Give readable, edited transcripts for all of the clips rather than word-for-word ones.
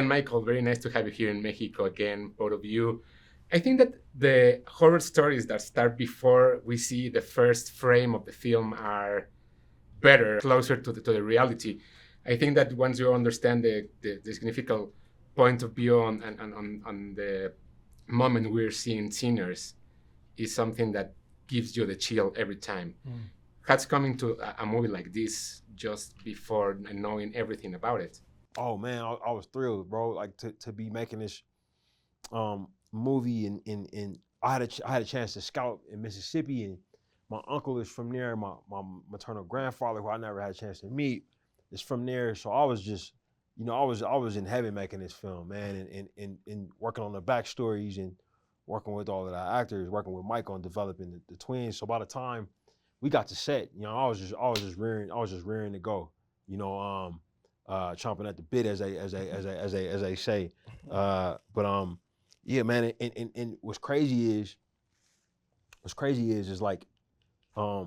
and Michael, very nice to have you here in Mexico again, both of you. I think that the horror stories that start before we see the first frame of the film are better, closer to the reality. I think that once you understand the significant point of view on the moment we're seeing Sinners is something that gives you the chill every time. That's coming to a movie like this just before knowing everything about it. Oh man, I was thrilled, bro. Like to be making this movie in I had a chance to scout in Mississippi, and my uncle is from there. My maternal grandfather, who I never had a chance to meet, is from there. So I was just, I was in heaven making this film, man, and working on the backstories and working with all of the actors, working with Mike on developing the twins. So by the time we got to set, I was just rearing to go, chomping at the bit as they say. Yeah, man, and what's crazy is like, I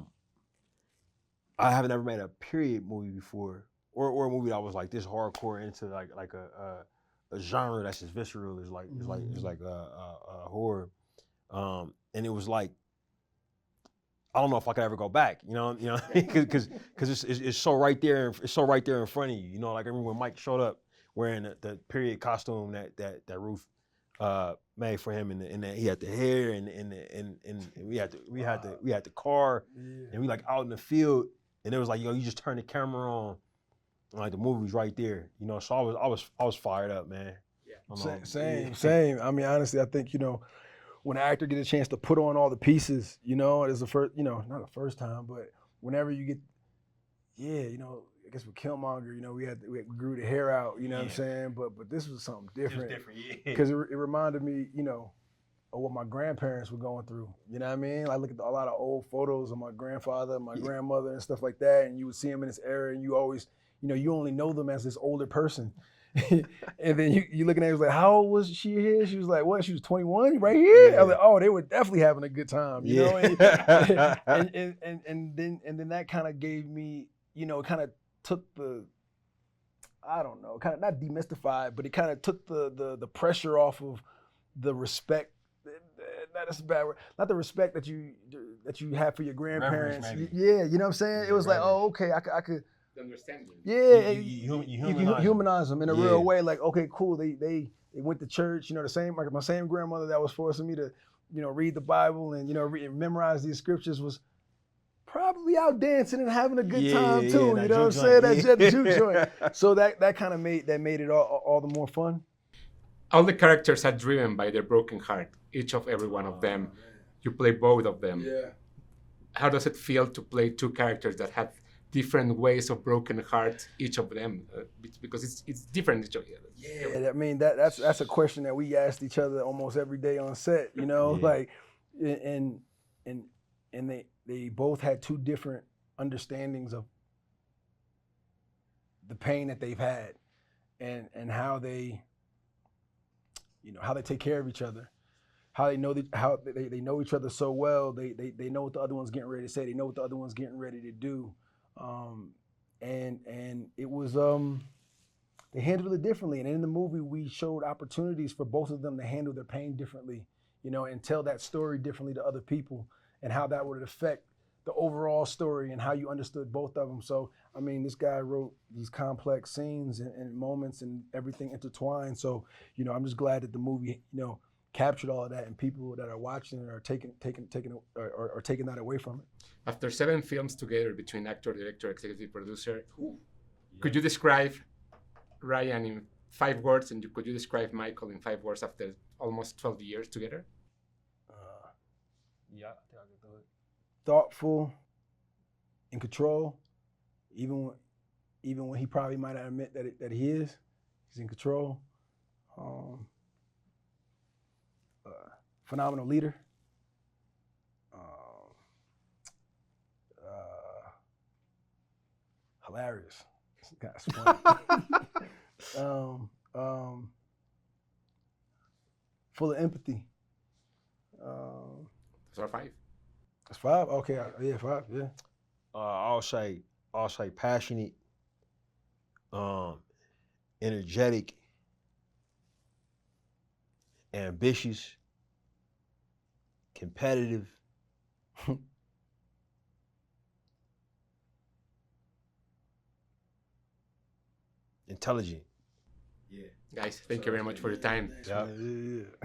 haven't ever made a period movie before, or a movie that was like this hardcore into like a genre that's as visceral as like horror, and it was like, I don't know if I could ever go back, because it's so right there, it's so right there in front of you, like I remember when Mike showed up wearing the period costume that Ruth made for him, and he had the hair, and we had the car, and we like out in the field, and it was like, you just turn the camera on, and like the movie's right there, So I was fired up, man. Yeah. Same. I mean, honestly, I think when an actor gets a chance to put on all the pieces, it's the first, not the first time, but whenever you get, I guess with Killmonger, we grew the hair out, what I'm saying? But this was something different. It was different, because it reminded me, of what my grandparents were going through. You know what I mean? I look at a lot of old photos of my grandfather, my grandmother, and stuff like that, and you would see them in this era, and you always, you only know them as this older person. And then you looking at it, was like, how old was she here? She was like, what? She was 21 right here? Yeah. I was like, oh, they were definitely having a good time, you know? And then that kind of gave me, kind of took the, I don't know, kind of not demystified, but it kind of took the pressure off of the respect. That's a bad word. Not the respect that you have for your grandparents. Yeah, you know what I'm saying? It was like, oh, okay, I could understand them. Yeah, you humanize them in a real way. Like, okay, cool. They went to church. The same, like my same grandmother that was forcing me to, read the Bible and memorize these scriptures was probably out dancing and having a good time too. You know what I'm saying? That juke joint. So that kind of made it all the more fun. All the characters are driven by their broken heart. Each of every one of them. Man. You play both of them. Yeah. How does it feel to play two characters that have different ways of broken heart, each of them, because it's different each other. Yeah, I mean that's a question that we asked each other almost every day on set. Like, and they both had two different understandings of the pain that they've had, and how they, how they take care of each other, how they know how they know each other so well. They know what the other one's getting ready to say. They know what the other one's getting ready to do. And it was, they handled it differently. And in the movie, we showed opportunities for both of them to handle their pain differently, and tell that story differently to other people, and how that would affect the overall story and how you understood both of them. So, I mean, this guy wrote these complex scenes and moments and everything intertwined. So, I'm just glad that the movie, captured all of that, and people that are watching are taking that away from it. After 7 films together between actor, director, executive producer, could you describe Ryan in 5 words, and could you describe Michael in 5 words after almost 12 years together? Yeah, I think I can do it. Thoughtful, in control, even when he probably might not admit that he's in control. Phenomenal leader. Hilarious. That's funny. Full of empathy. So 5. That's 5. Okay, yeah, 5. Yeah. I'll say passionate, energetic, ambitious, competitive, intelligent. Guys, thank you very much for your time. Yeah. Yeah.